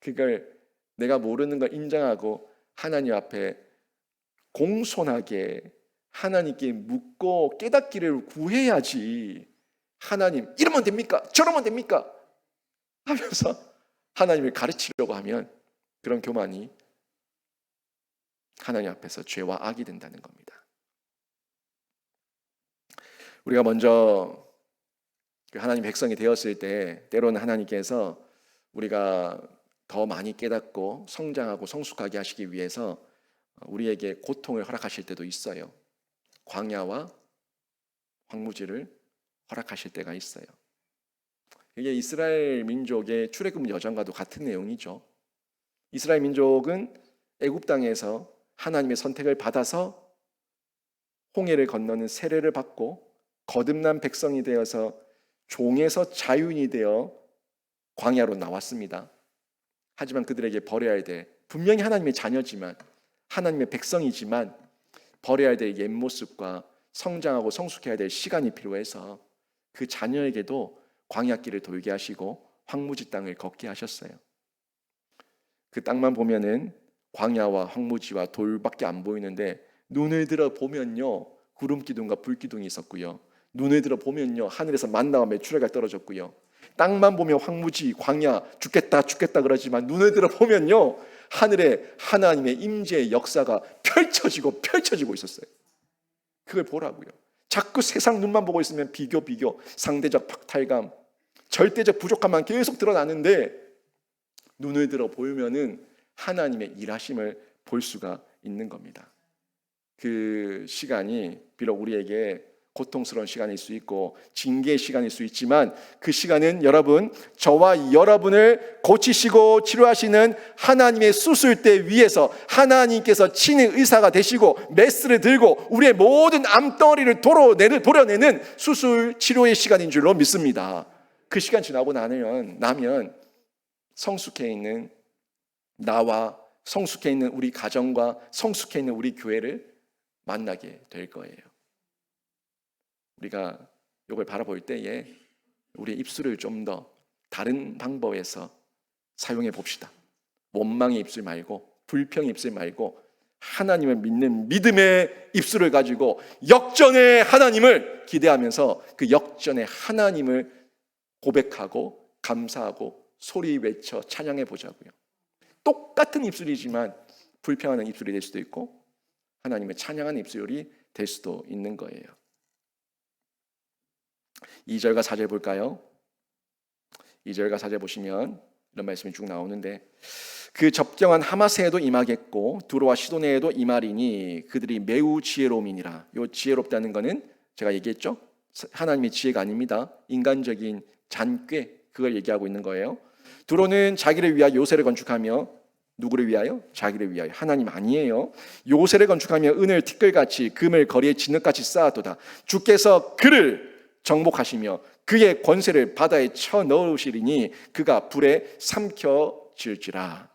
그걸 내가 모르는 걸 인정하고 하나님 앞에 공손하게 하나님께 묻고 깨닫기를 구해야지, 하나님 이러면 됩니까? 저러면 됩니까? 하면서 하나님을 가르치려고 하면 그런 교만이 하나님 앞에서 죄와 악이 된다는 겁니다. 우리가 먼저 하나님 백성이 되었을 때 때로는 하나님께서 우리가 더 많이 깨닫고 성장하고 성숙하게 하시기 위해서 우리에게 고통을 허락하실 때도 있어요. 광야와 황무지를 허락하실 때가 있어요. 이게 이스라엘 민족의 출애굽 여정과도 같은 내용이죠. 이스라엘 민족은 애굽 땅에서 하나님의 선택을 받아서 홍해를 건너는 세례를 받고 거듭난 백성이 되어서 종에서 자유인이 되어 광야로 나왔습니다. 하지만 그들에게 버려야 될, 분명히 하나님의 자녀지만 하나님의 백성이지만 버려야 될 옛 모습과 성장하고 성숙해야 될 시간이 필요해서 그 자녀에게도 광야길을 돌게 하시고 황무지 땅을 걷게 하셨어요. 그 땅만 보면은 광야와 황무지와 돌밖에 안 보이는데 눈을 들어 보면요, 구름 기둥과 불 기둥이 있었고요. 눈을 들어 보면요, 하늘에서 만나와 메추라기가 떨어졌고요. 땅만 보면 황무지, 광야, 죽겠다 그러지만 눈을 들어 보면요, 하늘에 하나님의 임재의 역사가 펼쳐지고 있었어요. 그걸 보라고요. 자꾸 세상 눈만 보고 있으면 비교, 상대적 박탈감, 절대적 부족함만 계속 드러나는데 눈을 들어 보면은 하나님의 일하심을 볼 수가 있는 겁니다. 그 시간이 비록 우리에게 고통스러운 시간일 수 있고 징계의 시간일 수 있지만 그 시간은 여러분, 저와 여러분을 고치시고 치료하시는 하나님의 수술대 위에서 하나님께서 친히 의사가 되시고 메스를 들고 우리의 모든 암덩어리를 도려내는 수술 치료의 시간인 줄로 믿습니다. 그 시간 지나고 나면 성숙해 있는 나와 성숙해 있는 우리 가정과 성숙해 있는 우리 교회를 만나게 될 거예요. 우리가 이걸 바라볼 때에 우리의 입술을 좀 더 다른 방법에서 사용해 봅시다. 원망의 입술 말고, 불평의 입술 말고 하나님을 믿는 믿음의 입술을 가지고 역전의 하나님을 기대하면서 그 역전의 하나님을 고백하고 감사하고 소리 외쳐 찬양해 보자고요. 똑같은 입술이지만 불평하는 입술이 될 수도 있고 하나님의 찬양하는 입술이 될 수도 있는 거예요. 2절과 4절 볼까요? 2절과 4절 보시면 이런 말씀이 쭉 나오는데, 그 접경한 하마세에도 임하겠고 두로와 시도네에도 임하리니 그들이 매우 지혜로움이니라. 이 지혜롭다는 것은 제가 얘기했죠, 하나님의 지혜가 아닙니다. 인간적인 잔꾀, 그걸 얘기하고 있는 거예요. 두로는 자기를 위하여 요새를 건축하며, 누구를 위하여? 자기를 위하여. 하나님 아니에요. 요새를 건축하며 은을 티끌같이 금을 거리에 진흙같이 쌓아도다. 주께서 그를 정복하시며 그의 권세를 바다에 쳐넣으시리니 그가 불에 삼켜질지라.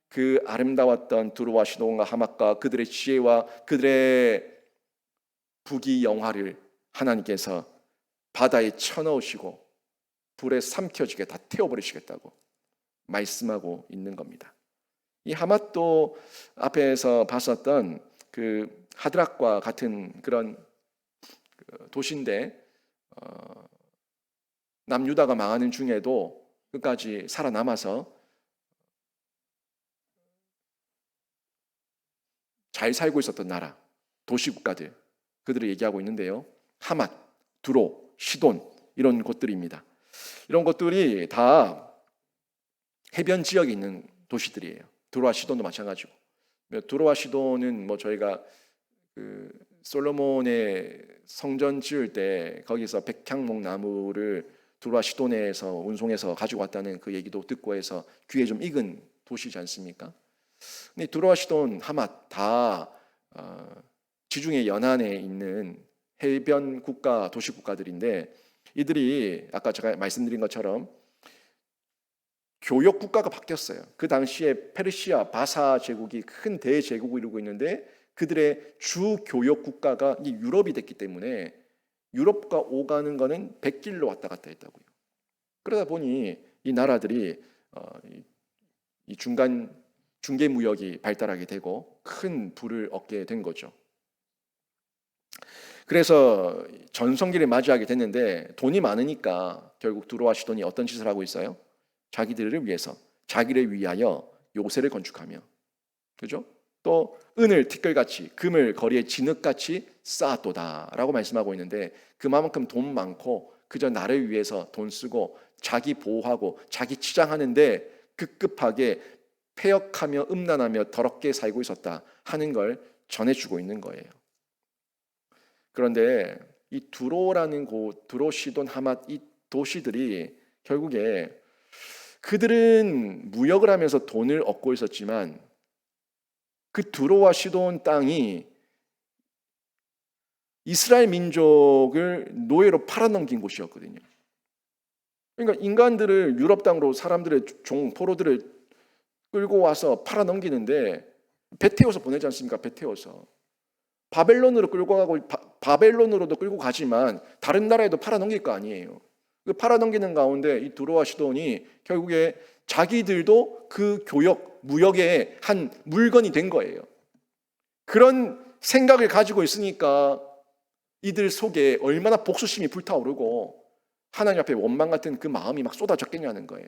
그 아름다웠던 두로와 시돈과 하맛과 그들의 지혜와 그들의 부귀영화를 하나님께서 바다에 쳐넣으시고 불에 삼켜지게 다 태워버리시겠다고 말씀하고 있는 겁니다. 이 하맛도 앞에서 봤었던 그 하드락과 같은 그런 도시인데 남유다가 망하는 중에도 끝까지 살아남아서 잘 살고 있었던 나라, 도시국가들, 그들을 얘기하고 있는데요. 하맛, 두로, 시돈, 이런 곳들입니다. 이런 곳들이 다 해변 지역에 있는 도시들이에요. 두로와 시돈도 마찬가지고. 두로와 시돈은 저희가 그 솔로몬의 성전 지을 때 거기서 백향목 나무를 두로와 시돈에서 운송해서 가지고 왔다는 그 얘기도 듣고 해서 귀에 좀 익은 도시지 않습니까? 근데 두로와 시돈, 하맛 다 지중해 연안에 있는 해변 국가, 도시 국가들인데 이들이 아까 제가 말씀드린 것처럼 교역 국가가 바뀌었어요. 그 당시에 페르시아, 바사 제국이 큰 대제국을 이루고 있는데 그들의 주 교역 국가가 유럽이 됐기 때문에 유럽과 오가는 거는 100길로 왔다 갔다 했다고요. 그러다 보니 이 나라들이 이 중개 무역이 발달하게 되고 큰 부를 얻게 된 거죠. 그래서 전성기를 맞이하게 됐는데 돈이 많으니까 결국 두로와 시돈이 어떤 짓을 하고 있어요? 자기들을 위해서, 자기를 위하여 요새를 건축하며, 그죠? 또 은을 티끌같이, 금을 거리에 진흙같이 쌓았도다라고 말씀하고 있는데 그만큼 돈 많고 그저 나를 위해서 돈 쓰고 자기 보호하고 자기 치장하는데 급급하게 패역하며 음란하며 더럽게 살고 있었다 하는 걸 전해주고 있는 거예요. 그런데 이 두로라는 곳, 두로, 시돈, 하맛, 이 도시들이 결국에 그들은 무역을 하면서 돈을 얻고 있었지만 그 두로와 시돈 땅이 이스라엘 민족을 노예로 팔아넘긴 곳이었거든요. 그러니까 인간들을 유럽 땅으로 사람들의 포로들을 끌고 와서 팔아넘기는데 배 태워서 보내지 않습니까? 배 태워서. 바벨론으로 끌고 가고 바벨론으로도 끌고 가지만 다른 나라에도 팔아넘길 거 아니에요. 그 팔아넘기는 가운데 이 두로와 시돈이 결국에 자기들도 그 무역의 한 물건이 된 거예요. 그런 생각을 가지고 있으니까 이들 속에 얼마나 복수심이 불타오르고 하나님 앞에 원망 같은 그 마음이 막 쏟아졌겠냐는 거예요.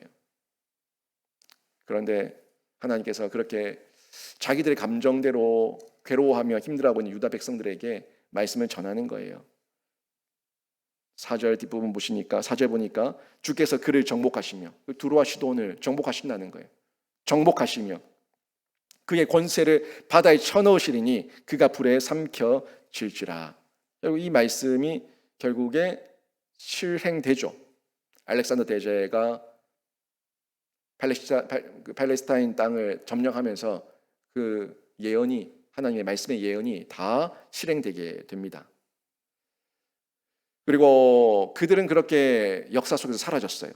그런데 하나님께서 그렇게 자기들의 감정대로 괴로워하며 힘들어하고 있는 유다 백성들에게 말씀을 전하는 거예요. 4절 뒷부분 보시니까 4절 보니까 주께서 그를 정복하시며 두로와 시돈을 정복하신다는 거예요. 정복하시며 그의 권세를 바다에 쳐넣으시리니 그가 불에 삼켜질지라. 결국 이 말씀이 결국에 실행되죠. 알렉산더 대제가 팔레스타인 땅을 점령하면서 그 예언이 하나님의 말씀의 예언이 다 실행되게 됩니다. 그리고 그들은 그렇게 역사 속에서 사라졌어요.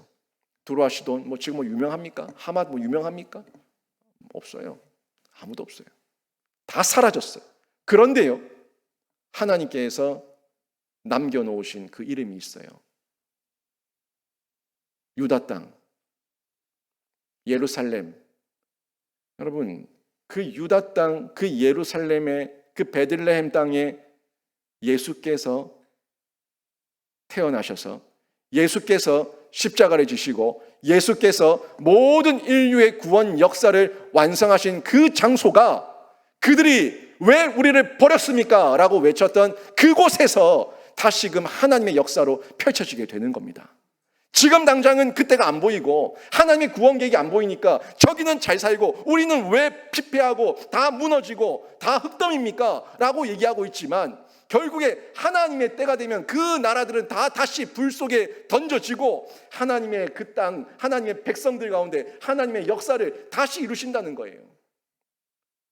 두로와 시돈 지금 유명합니까? 하맛 유명합니까? 없어요. 아무도 없어요. 다 사라졌어요. 그런데요, 하나님께서 남겨놓으신 그 이름이 있어요. 유다 땅, 예루살렘. 여러분, 그 유다 땅, 그 예루살렘의 그 베들레헴 땅에 예수께서 태어나셔서 예수께서 십자가를 지시고 예수께서 모든 인류의 구원 역사를 완성하신 그 장소가 그들이 왜 우리를 버렸습니까? 라고 외쳤던 그곳에서 다시금 하나님의 역사로 펼쳐지게 되는 겁니다. 지금 당장은 그때가 안 보이고 하나님의 구원 계획이 안 보이니까 저기는 잘 살고 우리는 왜 피폐하고 다 무너지고 다 흙더미입니까? 라고 얘기하고 있지만 결국에 하나님의 때가 되면 그 나라들은 다 다시 불 속에 던져지고 하나님의 그 땅, 하나님의 백성들 가운데 하나님의 역사를 다시 이루신다는 거예요.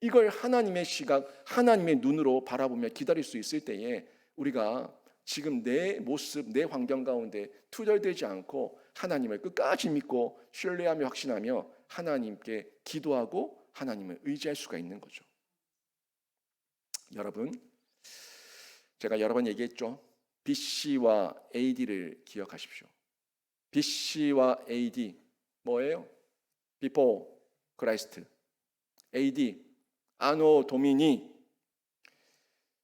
이걸 하나님의 시각, 하나님의 눈으로 바라보며 기다릴 수 있을 때에 우리가 지금 내 모습, 내 환경 가운데 투덜대지 않고 하나님을 끝까지 믿고 신뢰하며 확신하며 하나님께 기도하고 하나님을 의지할 수가 있는 거죠. 여러분, 제가 여러 번 얘기했죠. BC와 AD를 기억하십시오. BC와 AD 뭐예요? Before Christ. AD 아노 도미니.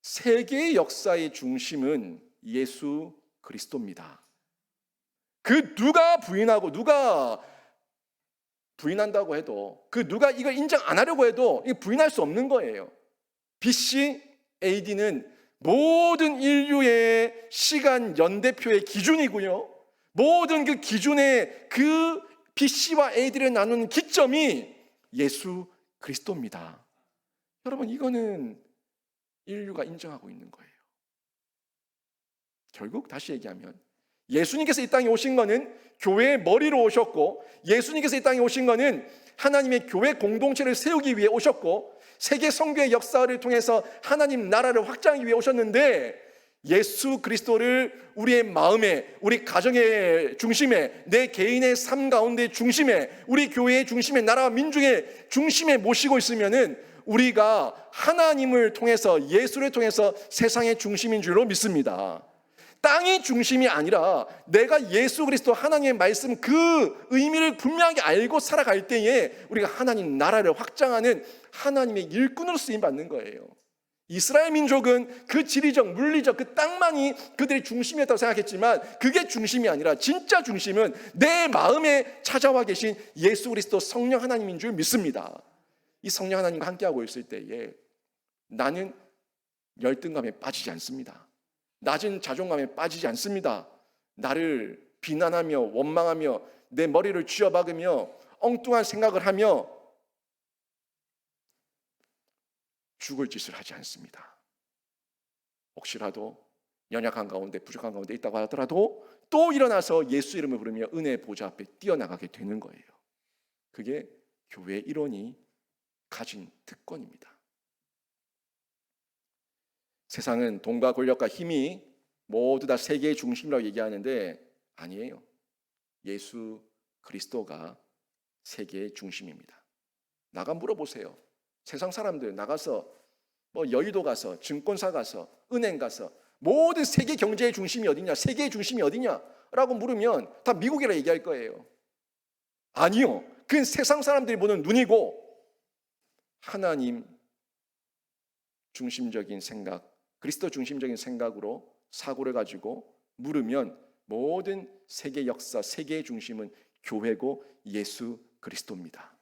세계의 역사의 중심은 예수 그리스도입니다. 그 누가 부인한다고 해도 그 누가 이걸 인정 안 하려고 해도 부인할 수 없는 거예요. BC, AD는 모든 인류의 시간 연대표의 기준이고요. 모든 그 기준의 그 BC와 AD를 나누는 기점이 예수 그리스도입니다. 여러분, 이거는 인류가 인정하고 있는 거예요. 결국 다시 얘기하면 예수님께서 이 땅에 오신 거는 교회의 머리로 오셨고 예수님께서 이 땅에 오신 거는 하나님의 교회 공동체를 세우기 위해 오셨고 세계 선교의 역사를 통해서 하나님 나라를 확장하기 위해 오셨는데 예수 그리스도를 우리의 마음에, 우리 가정의 중심에, 내 개인의 삶 가운데 중심에, 우리 교회의 중심에, 나라와 민중의 중심에 모시고 있으면은 우리가 하나님을 통해서 예수를 통해서 세상의 중심인 줄로 믿습니다. 땅이 중심이 아니라 내가 예수 그리스도 하나님의 말씀 그 의미를 분명하게 알고 살아갈 때에 우리가 하나님 나라를 확장하는 하나님의 일꾼으로 쓰임 받는 거예요. 이스라엘 민족은 그 지리적 물리적 그 땅만이 그들의 중심이었다고 생각했지만 그게 중심이 아니라 진짜 중심은 내 마음에 찾아와 계신 예수 그리스도 성령 하나님인 줄 믿습니다. 이 성령 하나님과 함께하고 있을 때에 나는 열등감에 빠지지 않습니다. 낮은 자존감에 빠지지 않습니다. 나를 비난하며 원망하며 내 머리를 쥐어박으며 엉뚱한 생각을 하며 죽을 짓을 하지 않습니다. 혹시라도 연약한 가운데 부족한 가운데 있다고 하더라도 또 일어나서 예수 이름을 부르며 은혜의 보좌 앞에 뛰어나가게 되는 거예요. 그게 교회의 일원이 가진 특권입니다. 세상은 돈과 권력과 힘이 모두 다 세계의 중심이라고 얘기하는데 아니에요. 예수 그리스도가 세계의 중심입니다. 나가 물어보세요. 세상 사람들 나가서 뭐 여의도 가서 증권사 가서 은행 가서 모든 세계 경제의 중심이 어디냐, 세계의 중심이 어디냐라고 물으면 다 미국이라 얘기할 거예요. 아니요. 그건 세상 사람들이 보는 눈이고 하나님 중심적인 생각, 그리스도 중심적인 생각으로 사고를 가지고 물으면 모든 세계 역사, 세계의 중심은 교회고 예수 그리스도입니다.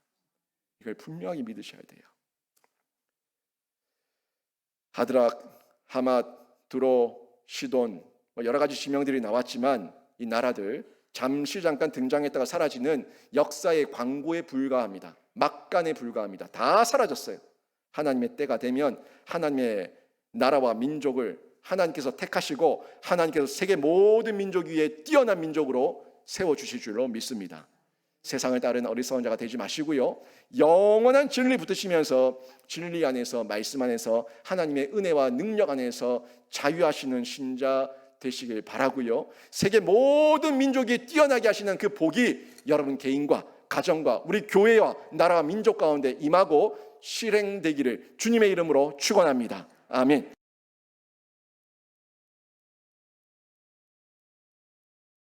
이걸 분명히 믿으셔야 돼요. 하드락, 하맛, 두로, 시돈 여러 가지 지명들이 나왔지만 이 나라들 잠시 잠깐 등장했다가 사라지는 역사의 광고에 불과합니다. 막간에 불과합니다. 다 사라졌어요. 하나님의 때가 되면 하나님의 나라와 민족을 하나님께서 택하시고 하나님께서 세계 모든 민족 위에 뛰어난 민족으로 세워주실 줄로 믿습니다. 세상을 따르는 어리석은 자가 되지 마시고요, 영원한 진리 붙으시면서 진리 안에서, 말씀 안에서 하나님의 은혜와 능력 안에서 자유하시는 신자 되시길 바라고요, 세계 모든 민족이 뛰어나게 하시는 그 복이 여러분 개인과 가정과 우리 교회와 나라와 민족 가운데 임하고 실행되기를 주님의 이름으로 축원합니다. 아멘.